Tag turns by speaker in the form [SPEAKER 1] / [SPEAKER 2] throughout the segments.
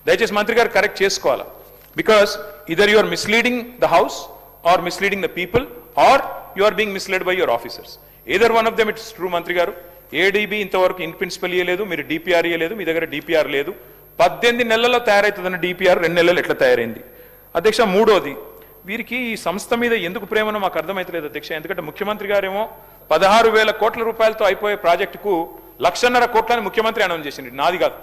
[SPEAKER 1] దయచేసి మంత్రి గారు కరెక్ట్ చేసుకోవాలా. Because either you are misleading the house or misleading the people or you are being misled by your officers. Either one of them it's true. మంత్రి గారు ADB ఇంతవరకు in principle ఇయ్యలేదు, మీరు DPR ఇయ్యలేదు, మీ దగ్గర డిపిఆర్ లేదు. 18 నెలల్లో తయారవుతుందన్న డిపిఆర్ 2 నెలలు ఎట్లా తయారైంది అధ్యక్ష? మూడోది, వీరికి ఈ సంస్థ మీద ఎందుకు ప్రేమనో మాకు అర్థమైతలేదు అధ్యక్ష. ఎందుకంటే ముఖ్యమంత్రి గారేమో 16,000 కోట్ల రూపాయలతో అయిపోయే ప్రాజెక్టుకు 1,50,000 కోట్లని ముఖ్యమంత్రి అనౌన్స్ చేసింది, నాది కాదు.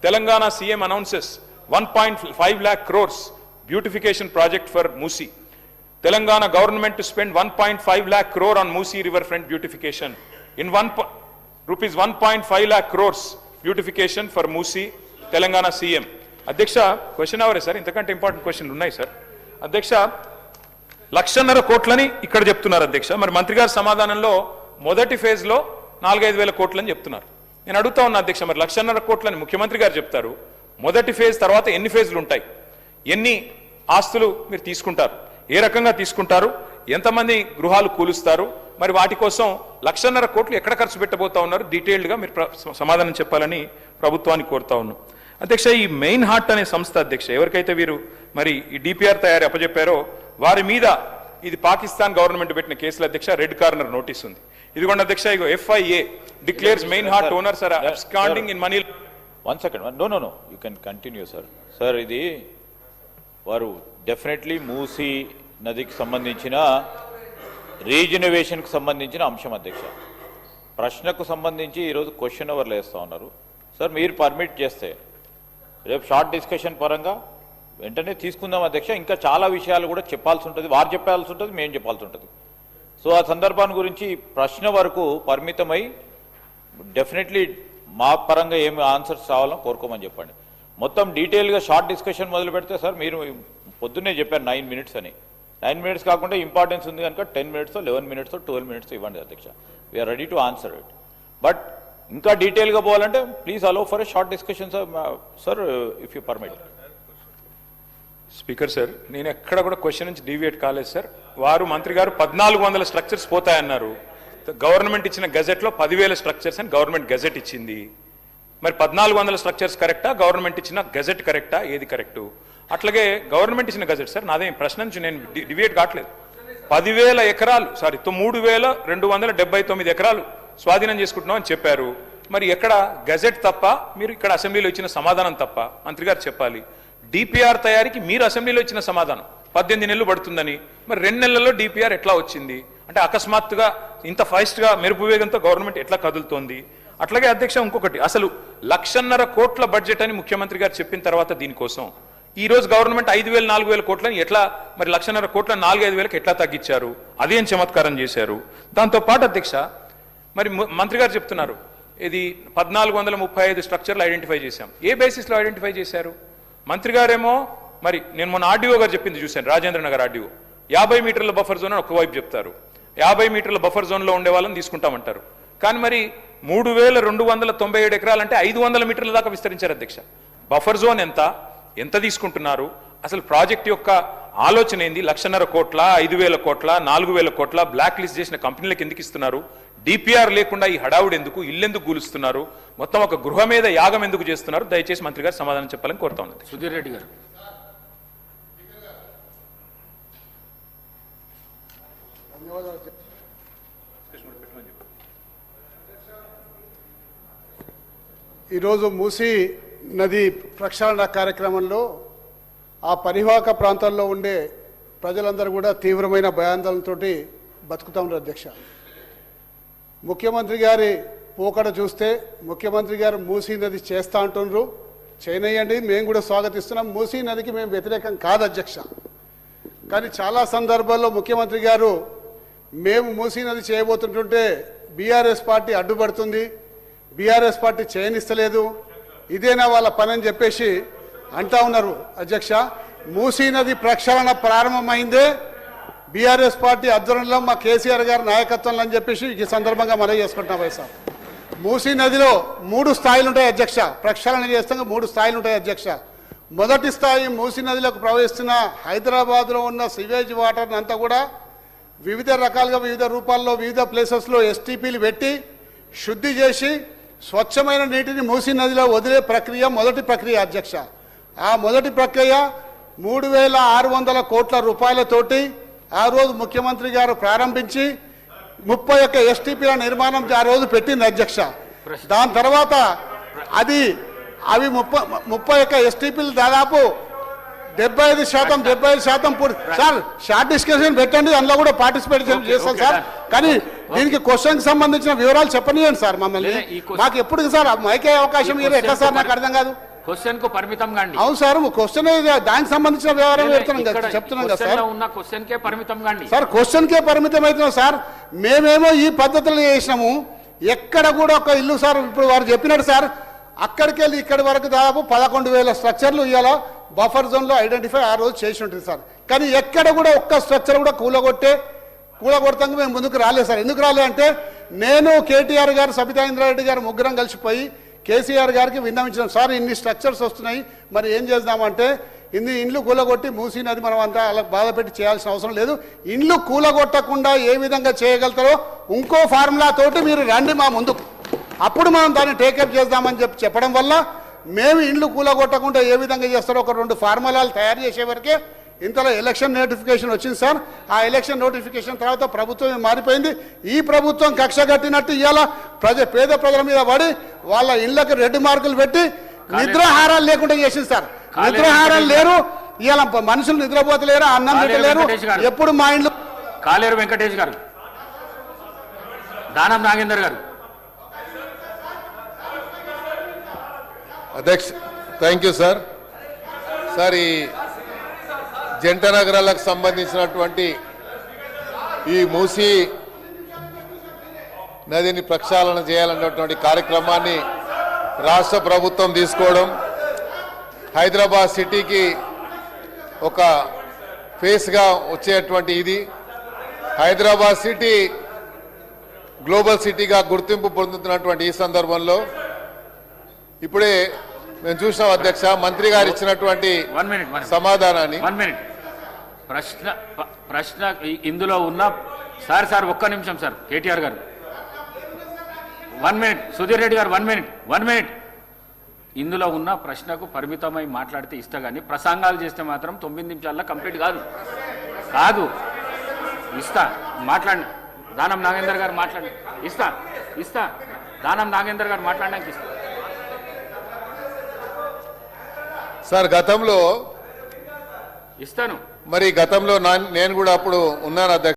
[SPEAKER 1] Telangana CM announces 1.5 lakh crores beautification project for Musi. Telangana government to spend 1.5 lakh crore on Musi river front beautification. In rupees 1.5 lakh crores beautification for Musi, Telangana CM. అధ్యక్ష క్వశ్చన్ అవరే సార్, ఇంతకంటే ఇంపార్టెంట్ క్వశ్చన్లు ఉన్నాయి సార్. అధ్యక్ష 1,50,000 కోట్లని ఇక్కడ చెప్తున్నారు అధ్యక్ష. మరి మంత్రి గారి సమాధానంలో మొదటి ఫేజ్లో 4-5 కోట్లని చెప్తున్నారు. నేను అడుగుతా ఉన్నా అధ్యక్ష, మరి 1,50,000 కోట్లని ముఖ్యమంత్రి గారు చెప్తారు, మొదటి ఫేజ్ తర్వాత ఎన్ని ఫేజ్లు ఉంటాయి, ఎన్ని ఆస్తులు మీరు తీసుకుంటారు, ఏ రకంగా తీసుకుంటారు, ఎంతమంది గృహాలు కూలుస్తారు, మరి వాటి కోసం 1,50,000 కోట్లు ఎక్కడ ఖర్చు పెట్టబోతా ఉన్నారు, డీటెయిల్డ్గా మీరు సమాధానం చెప్పాలని ప్రభుత్వాన్ని కోరుతా ఉన్నాం. అధ్యక్ష, ఈ మెయిన్ హార్ట్ అనే సంస్థ అధ్యక్ష, ఎవరికైతే వీరు మరి ఈ డిపిఆర్ తయారీ అప్పచెప్పారో వారి మీద ఇది పాకిస్తాన్ గవర్నమెంట్ పెట్టిన కేసుల అధ్యక్ష రెడ్ కార్నర్ నోటీస్ ఉంది. ఇదిగోండి అధ్యక్ష, ఇగో FIA declares main heart owners are absconding in money.
[SPEAKER 2] One second, no you can continue sir. Sir, ఇది వారు డెఫినెట్లీ మూసీ నదికి సంబంధించిన రీజనరేషన్కి సంబంధించిన అంశం అధ్యక్ష. ప్రశ్నకు సంబంధించి ఈరోజు క్వశ్చన్ అవర్లు వేస్తూ ఉన్నారు సార్. మీరు పర్మిట్ చేస్తే రేపు షార్ట్ డిస్కషన్ పరంగా వెంటనే తీసుకుందాం అధ్యక్ష. ఇంకా చాలా విషయాలు కూడా చెప్పాల్సి ఉంటుంది, వారు చెప్పాల్సి ఉంటుంది, మేము చెప్పాల్సి ఉంటుంది. సో ఆ సందర్భాన్ని గురించి ప్రశ్న వరకు పరిమితమై డెఫినెట్లీ మా పరంగా ఏమి ఆన్సర్స్ రావాలో కోరుకోమని చెప్పండి. మొత్తం డీటెయిల్గా షార్ట్ డిస్కషన్ మొదలు పెడితే సార్, మీరు పొద్దున్నే చెప్పారు 9 minutes అని. 9 minutes కాకుండా ఇంపార్టెన్స్ ఉంది కనుక 10 minutes, 11 minutes, 12 minutes ఇవ్వండి అధ్యక్ష. We are ready to answer it. But ఇంకా డీటెయిల్గా పోవాలంటే please allow for a short discussion sir, if you permit.
[SPEAKER 1] Speaker sir, నేను ఎక్కడ కూడా క్వశ్చన్ నుంచి డీవియేట్ కాలేదు సార్. వారు మంత్రి గారు 1,400 స్ట్రక్చర్స్ పోతాయన్నారు. గవర్నమెంట్ ఇచ్చిన గజెట్లో 10,000 స్ట్రక్చర్స్ అని గవర్నమెంట్ గజెట్ ఇచ్చింది. మరి 1,400 స్ట్రక్చర్స్ కరెక్టా, గవర్నమెంట్ ఇచ్చిన గజెట్ కరెక్టా, ఏది కరెక్టు? అట్లాగే గవర్నమెంట్ ఇచ్చిన గజెట్ సార్, నాదేం ప్రశ్న నుంచి నేను డివియేట్ కావట్లేదు. 10,000 ఎకరాలు 3,279 ఎకరాలు స్వాధీనం చేసుకుంటున్నాం అని చెప్పారు. మరి ఎక్కడ గజెట్ తప్ప, మీరు ఇక్కడ అసెంబ్లీలో ఇచ్చిన సమాధానం తప్ప మంత్రి గారు చెప్పాలి. డిపిఆర్ తయారీకి మీరు అసెంబ్లీలో ఇచ్చిన సమాధానం 18 నెలలు పడుతుందని, మరి 2 నెలల్లో డిపిఆర్ ఎట్లా వచ్చింది అంటే అకస్మాత్తుగా ఇంత ఫాస్ట్గా మెరుపు వేగంతో గవర్నమెంట్ ఎట్లా కదులుతోంది? అట్లాగే అధ్యక్ష ఇంకొకటి, అసలు 1,50,000 కోట్ల బడ్జెట్ అని ముఖ్యమంత్రి గారు చెప్పిన తర్వాత దీనికోసం ఈ రోజు గవర్నమెంట్ 5,000, 4,000 కోట్లని ఎట్లా, మరి 1,50,000 కోట్ల 4-5 ఎట్లా తగ్గించారు? అదేం చమత్కారం చేశారు? దాంతోపాటు అధ్యక్ష, మరి మంత్రి గారు చెప్తున్నారు ఇది 1,435 స్ట్రక్చర్లు ఐడెంటిఫై చేశాం. ఏ బేసిస్లో ఐడెంటిఫై చేశారు? మంత్రి గారేమో మరి నేను మొన్న ఆర్డీఓ గారు చెప్పింది చూశాను, రాజేంద్ర నగర్ ఆర్డీఓ 50 మీటర్ల బఫర్ జోన్ అని ఒకవైపు చెప్తారు, 50 మీటర్ల బఫర్ జోన్లో ఉండే వాళ్ళని తీసుకుంటామంటారు. కానీ మరి 3,297 ఎకరాలంటే 500 మీటర్ల దాకా విస్తరించారు అధ్యక్ష. బఫర్ జోన్ ఎంత తీసుకుంటున్నారు? అసలు ప్రాజెక్ట్ యొక్క ఆలోచన ఏంది? 1,50,000 కోట్ల, 5,000 కోట్ల, 4,000 కోట్ల బ్లాక్ లిస్ట్ చేసిన కంపెనీలకు ఎందుకు ఇస్తున్నారు? డిపిఆర్ లేకుండా ఈ హడావుడు ఎందుకు? ఇల్లెందుకు కూలుస్తున్నారు? మొత్తం ఒక గృహ మీద యాగం ఎందుకు చేస్తున్నారు? దయచేసి మంత్రి గారు సమాధానం చెప్పాలని కోరుతా ఉన్నది.
[SPEAKER 3] సుధీర్ రెడ్డి గారు.
[SPEAKER 4] ఈరోజు మూసీ నది ప్రక్షాళన కార్యక్రమంలో ఆ పరివాహక ప్రాంతాల్లో ఉండే ప్రజలందరూ కూడా తీవ్రమైన భయాందోళనతో బతుకుతా ఉన్నారు అధ్యక్ష. ముఖ్యమంత్రి గారి పోకడ చూస్తే ముఖ్యమంత్రి గారు మూసీ నది చేస్తా అంటున్నారు, చేయనయ్యండి, మేము కూడా స్వాగతిస్తున్నాం. మూసీ నదికి మేము వ్యతిరేకం కాదు అధ్యక్ష. కానీ చాలా సందర్భాల్లో ముఖ్యమంత్రి గారు మేము మూసీ నది చేయబోతుంటుంటే బీఆర్ఎస్ పార్టీ అడ్డుపడుతుంది, బీఆర్ఎస్ పార్టీ చేయనిస్తలేదు, ఇదేనా వాళ్ళ పని అని చెప్పేసి అంటా ఉన్నారు అధ్యక్ష. మూసీ నది ప్రక్షాళన ప్రారంభమైందే బీఆర్ఎస్ పార్టీ ఆధ్వర్యంలో మా కేసీఆర్ గారి నాయకత్వంలో అని చెప్పేసి ఈ సందర్భంగా మనం చేసుకుంటున్నాం వైఎస్ఆర్. మూసీ నదిలో 3 స్థాయిలు ఉంటాయి అధ్యక్ష. ప్రక్షాళన చేస్తే 3 స్థాయిలు ఉంటాయి అధ్యక్ష. మొదటి స్థాయి మూసీ నదిలోకి ప్రవహిస్తున్న హైదరాబాద్లో ఉన్న సివేజ్ వాటర్ని అంతా కూడా వివిధ రకాలుగా వివిధ రూపాల్లో వివిధ ప్లేసెస్లో ఎస్టీపీలు పెట్టి శుద్ధి చేసి స్వచ్ఛమైన నీటిని మూసీ నదిలో వదిలే ప్రక్రియ మొదటి ప్రక్రియ అధ్యక్ష. ఆ మొదటి ప్రక్రియ 3,600 కోట్ల రూపాయలతోటి ఆ రోజు ముఖ్యమంత్రి గారు ప్రారంభించి 31 ఎస్టీపీల నిర్మాణం ఆ రోజు పెట్టింది అధ్యక్ష. దాని తర్వాత అవి 31 ఎస్టీపీలు దాదాపు 75% పూర్తి. సార్ షార్ట్ డిస్కషన్ పెట్టండి, అందులో కూడా పార్టిసిపేట్ చేస్తాం సార్. కానీ దీనికి క్వశ్చన్ కి సంబంధించిన వివరాలు చెప్పనియండి సార్ మమ్మల్ని. మాకు ఎప్పుడు సార్ మైకే అవకాశం మీరు ఎట్లా సార్, నాకు అర్థం కాదు.
[SPEAKER 3] క్వశ్చన్ కు పరిమితం కాండి.
[SPEAKER 4] అవును సార్, క్వశ్చన్ దానికి సంబంధించిన వివరం చెప్తున్నాం కదా సార్.
[SPEAKER 3] ఉన్న క్వశ్చన్ కే పరిమితం కాండి
[SPEAKER 4] సార్. క్వశ్చన్ కే పరిమితం అవుతున్నాం సార్. మేమేమో ఈ పద్ధతులు చేసినాము, ఎక్కడ కూడా ఒక ఇల్లు సార్ ఇప్పుడు వారు చెప్పినట్టు సార్ అక్కడికి వెళ్ళి ఇక్కడి వరకు దాదాపు 11,000 స్ట్రక్చర్లు ఇవాళ బఫర్ జోన్లో ఐడెంటిఫై ఆ రోజు చేసి ఉంటుంది సార్. కానీ ఎక్కడ కూడా ఒక్క స్ట్రక్చర్ కూడా కూలగొడతానికి మేము ముందుకు రాలేదు సార్. ఎందుకు రాలే అంటే నేను కేటీఆర్ గారు సబితా ఇంద్రారెడ్డి గారు ముగ్గురం కలిసిపోయి కేసీఆర్ గారికి విన్నవించినాం. సార్ ఇన్ని స్ట్రక్చర్స్ వస్తున్నాయి, మరి ఏం చేద్దామంటే ఇన్ని ఇండ్లు కూలగొట్టి మూసీ నది మనం అంతా అలా బాధ పెట్టి చేయాల్సిన అవసరం లేదు, ఇండ్లు కూలగొట్టకుండా ఏ విధంగా చేయగలుగుతారో ఇంకో ఫార్ములా తోటి మీరు రండి మా ముందుకు, అప్పుడు మనం దాన్ని టేకప్ చేద్దామని చెప్పడం వల్ల మేము ఇండ్లు కూలగొట్టకుండా ఏ విధంగా చేస్తారో ఒక 2 ఫార్ములాలు తయారు చేసే వరకే ఇంతలో ఎలక్షన్ నోటిఫికేషన్ వచ్చింది సార్. ఆ ఎలక్షన్ నోటిఫికేషన్ తర్వాత ప్రభుత్వం మారిపోయింది. ఈ ప్రభుత్వం కక్ష కట్టినట్టు ఇవాళ పేద ప్రజల మీద పడి వాళ్ళ ఇళ్లకు రెడ్ మార్కులు పెట్టి నిద్రాహారాలు లేకుండా చేసింది సార్. నిద్రాహారాలు లేరు, ఇవాళ మనుషులు నిద్రపోతలేరు, అన్నం తింటలేరు. ఎప్పుడు మా ఇంట్లో
[SPEAKER 3] కాలేరు వెంకటేష్ గారు, దానం నాగేందర్ గారు.
[SPEAKER 5] అధ్యక్ష థ్యాంక్ యూ సార్. సార్ ఈ జంట నగరాలకు సంబంధించినటువంటి ఈ మూసీ నదిని ప్రక్షాళన చేయాలన్నటువంటి కార్యక్రమాన్ని రాష్ట్ర ప్రభుత్వం తీసుకోవడం, హైదరాబాద్ సిటీకి ఒక ఫేస్గా వచ్చేటువంటి ఇది హైదరాబాద్ సిటీ గ్లోబల్ సిటీగా గుర్తింపు పొందుతున్నటువంటి ఈ సందర్భంలో ఇప్పుడే మేము చూసాం అధ్యక్ష మంత్రి గారు ఇచ్చినటువంటి సమాధానాన్ని.
[SPEAKER 3] ప్రశ్న ఇందులో ఉన్న సార్ ఒక్క నిమిషం సార్. కేటీఆర్ గారు 1 మినిట్, సుధీర్ రెడ్డి గారు 1 మినిట్. ఇందులో ఉన్న ప్రశ్నకు పరిమితమై మాట్లాడితే ఇస్తా, కానీ ప్రసంగాలు చేస్తే మాత్రం 9 నిమిషాల్లో కంప్లీట్ కాదు. ఇస్తా, మాట్లాడండి. దానం నాగేందర్ గారు మాట్లాడండి. ఇస్తా దానం నాగేందర్ గారు మాట్లాడడానికి ఇస్తా.
[SPEAKER 5] సార్ గతంలో
[SPEAKER 3] ఇస్తాను.
[SPEAKER 5] మరి గతంలో నేను కూడా అప్పుడు ఉన్నాను అధ్యక్ష.